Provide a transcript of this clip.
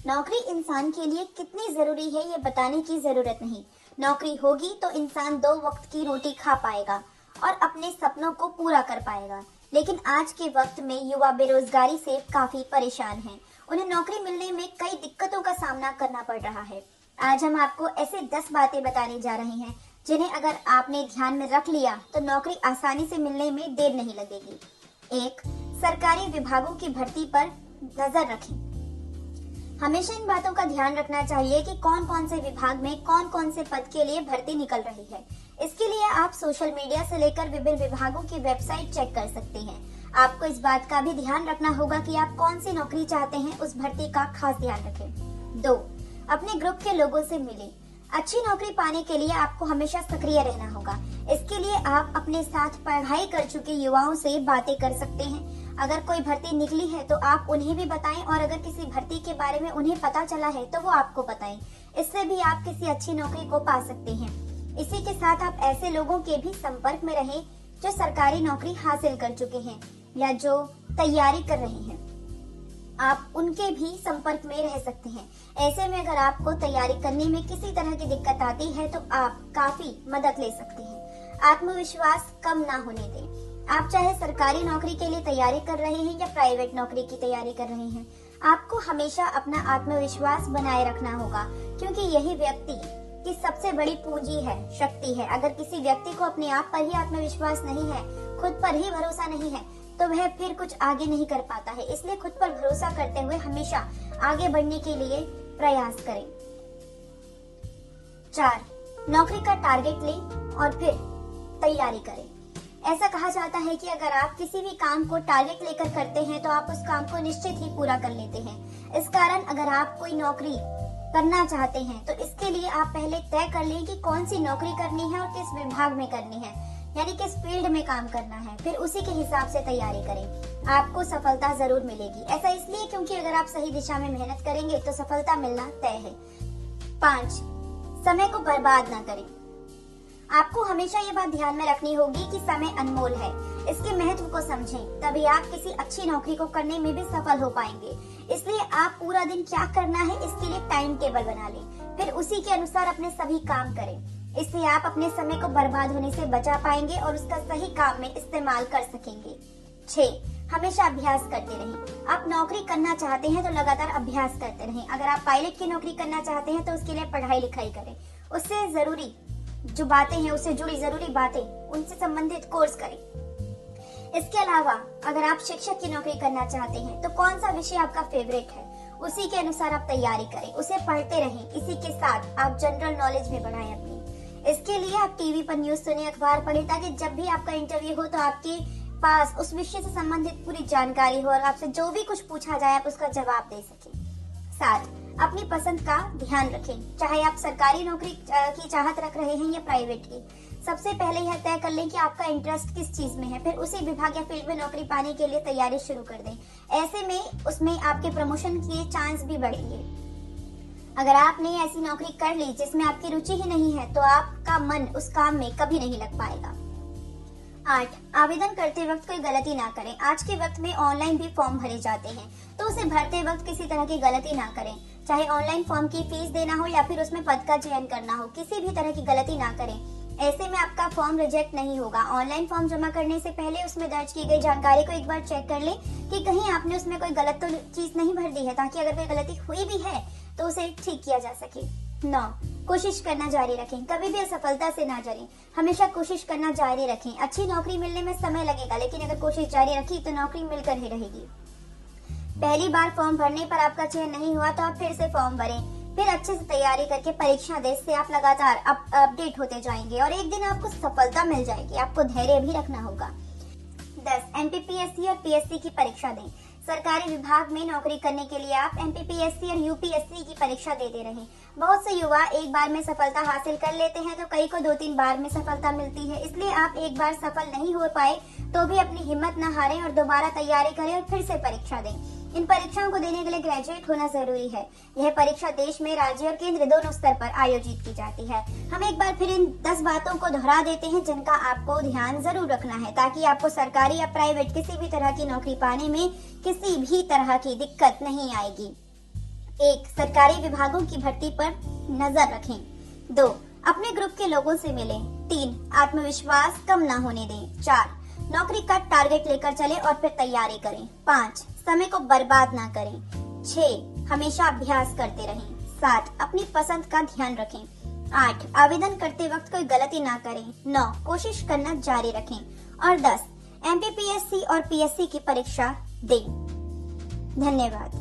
नौकरी इंसान के लिए कितनी जरूरी है ये बताने की जरूरत नहीं। नौकरी होगी तो इंसान 2 वक्त की रोटी खा पाएगा और अपने सपनों को पूरा कर पाएगा। लेकिन आज के वक्त में युवा बेरोजगारी से काफी परेशान हैं। उन्हें नौकरी मिलने में कई दिक्कतों का सामना करना पड़ रहा है। आज हम आपको ऐसे 10 बातें बताने जा रहे हैं जिन्हें अगर आपने ध्यान में रख लिया तो नौकरी आसानी से मिलने में देर नहीं लगेगी। 1. सरकारी विभागों की भर्ती पर नजर रखें। हमेशा इन बातों का ध्यान रखना चाहिए कि कौन कौन से विभाग में कौन कौन से पद के लिए भर्ती निकल रही है। इसके लिए आप सोशल मीडिया से लेकर विभिन्न विभागों की वेबसाइट चेक कर सकते हैं। आपको इस बात का भी ध्यान रखना होगा कि आप कौन सी नौकरी चाहते हैं, उस भर्ती का खास ध्यान रखें। 2. अपने ग्रुप के लोगों से मिलें। अच्छी नौकरी पाने के लिए आपको हमेशा सक्रिय रहना होगा। इसके लिए आप अपने साथ पढ़ाई कर चुके युवाओं से बातें कर सकते हैं। अगर कोई भर्ती निकली है तो आप उन्हें भी बताएं और अगर किसी भर्ती के बारे में उन्हें पता चला है तो वो आपको बताएं। इससे भी आप किसी अच्छी नौकरी को पा सकते हैं। इसी के साथ आप ऐसे लोगों के भी संपर्क में रहें जो सरकारी नौकरी हासिल कर चुके हैं या जो तैयारी कर रहे हैं। आप उनके भी संपर्क में रह सकते हैं। ऐसे में अगर आपको तैयारी करने में किसी तरह की दिक्कत आती है तो आप काफी मदद ले सकते हैं। आत्मविश्वास कम ना होने दें। आप चाहे सरकारी नौकरी के लिए तैयारी कर रहे हैं या प्राइवेट नौकरी की तैयारी कर रहे हैं, आपको हमेशा अपना आत्मविश्वास बनाए रखना होगा, क्योंकि यही व्यक्ति की सबसे बड़ी पूंजी है, शक्ति है। अगर किसी व्यक्ति को अपने आप पर ही आत्मविश्वास नहीं है, खुद पर ही भरोसा नहीं है, तो वह फिर कुछ आगे नहीं कर पाता है। इसलिए खुद पर भरोसा करते हुए हमेशा आगे बढ़ने के लिए प्रयास करें। 4. नौकरी का टारगेट लें और फिर तैयारी करें। ऐसा कहा जाता है कि अगर आप किसी भी काम को टारगेट लेकर करते हैं तो आप उस काम को निश्चित ही पूरा कर लेते हैं। इस कारण अगर आप कोई नौकरी करना चाहते हैं तो इसके लिए आप पहले तय कर लें कि कौन सी नौकरी करनी है और किस विभाग में करनी है, यानी किस फील्ड में काम करना है। फिर उसी के हिसाब से तैयारी करें। आपको सफलता जरूर मिलेगी। ऐसा इसलिए क्योंकि अगर आप सही दिशा में मेहनत करेंगे तो सफलता मिलना तय है। 5. समय को बर्बाद ना करें। आपको हमेशा ये बात ध्यान में रखनी होगी कि समय अनमोल है। इसके महत्व को समझें, तभी आप किसी अच्छी नौकरी को करने में भी सफल हो पाएंगे। इसलिए आप पूरा दिन क्या करना है इसके लिए टाइम टेबल बना लें, फिर उसी के अनुसार अपने सभी काम करें। इससे आप अपने समय को बर्बाद होने से बचा पाएंगे और उसका सही काम में इस्तेमाल कर सकेंगे। 6. हमेशा अभ्यास करते रहें। आप नौकरी करना चाहते हैं तो लगातार अभ्यास करते रहें। अगर आप पायलट की नौकरी करना चाहते हैं तो उसके लिए पढ़ाई लिखाई करें। उससे जरूरी जो बातें हैं, उससे जुड़ी जरूरी बातें, उनसे संबंधित कोर्स करें। इसके अलावा अगर आप शिक्षक की नौकरी करना चाहते हैं तो कौन सा विषय आपका फेवरेट है, उसी के अनुसार आप तैयारी करें, उसे पढ़ते रहें। इसी के साथ आप जनरल नॉलेज भी बढ़ाएं अपनी। इसके लिए आप टीवी पर न्यूज सुने, अखबार पढ़ें, ताकि जब भी आपका इंटरव्यू हो तो आपके पास उस विषय से संबंधित पूरी जानकारी हो और आपसे जो भी कुछ पूछा जाए आप उसका जवाब दे सकें। 7. अपनी पसंद का ध्यान रखें। चाहे आप सरकारी नौकरी की चाहत रख रहे हैं या प्राइवेट की, सबसे पहले यह तय कर लें कि आपका इंटरेस्ट किस चीज में है। फिर उसी विभाग या फील्ड में नौकरी पाने के लिए तैयारी शुरू कर दें। ऐसे में उसमें आपके प्रमोशन के चांस भी बढ़ेंगे। अगर आपने ऐसी नौकरी कर ली जिसमें आपकी रुचि ही नहीं है तो आपका मन उस काम में कभी नहीं लग पाएगा। 8. आवेदन करते वक्त कोई गलती ना करें। आज के वक्त में ऑनलाइन भी फॉर्म भरे जाते हैं, तो उसे भरते वक्त किसी तरह की गलती ना करें। चाहे ऑनलाइन फॉर्म की फीस देना हो या फिर उसमें पद का चयन करना हो, किसी भी तरह की गलती ना करें। ऐसे में आपका फॉर्म रिजेक्ट नहीं होगा। ऑनलाइन फॉर्म जमा करने से पहले उसमें दर्ज की गई जानकारी को एक बार चेक कर लें कि कहीं आपने उसमें कोई गलत तो चीज नहीं भर दी है, ताकि अगर कोई गलती हुई भी है तो उसे ठीक किया जा सके। 9. कोशिश करना जारी रखें। कभी भी असफलता से ना डरें, हमेशा कोशिश करना जारी रखें। अच्छी नौकरी मिलने में समय लगेगा, लेकिन अगर कोशिश जारी रखी तो नौकरी मिलकर ही रहेगी। पहली बार फॉर्म भरने पर आपका चयन नहीं हुआ तो आप फिर से फॉर्म भरें, फिर अच्छे से तैयारी करके परीक्षा दें। इससे आप लगातार अपडेट होते जाएंगे और एक दिन आपको सफलता मिल जाएगी। आपको धैर्य भी रखना होगा। 10. एमपीपीएससी और पीएससी की परीक्षा दें। सरकारी विभाग में नौकरी करने के लिए आप एमपीपीएससी और यूपीएससी की परीक्षा देते रहें। बहुत से युवा एक बार में सफलता हासिल कर लेते हैं तो कई को 2-3 बार में सफलता मिलती है। इसलिए आप एक बार सफल नहीं हो पाए तो भी अपनी हिम्मत न हारें और दोबारा तैयारी करें और फिर से परीक्षा दें। इन परीक्षाओं को देने के लिए ग्रेजुएट होना जरूरी है। यह परीक्षा देश में राज्य और केंद्र दोनों स्तर पर आयोजित की जाती है। हम एक बार फिर इन 10 बातों को दोहरा देते हैं जिनका आपको ध्यान जरूर रखना है, ताकि आपको सरकारी या प्राइवेट किसी भी तरह की नौकरी पाने में किसी भी तरह की दिक्कत नहीं आएगी। 1. सरकारी विभागों की भर्ती पर नजर रखें। 2. अपने ग्रुप के लोगों से मिलें। 3. आत्मविश्वास कम ना होने दें। 4. नौकरी का टारगेट लेकर चलें और फिर तैयारी करें। 5. समय को बर्बाद ना करें। 6. हमेशा अभ्यास करते रहें। 7. अपनी पसंद का ध्यान रखें। 8. आवेदन करते वक्त कोई गलती ना करें। 9. कोशिश करना जारी रखें। और 10. MPPSC और PSC की परीक्षा दें। धन्यवाद।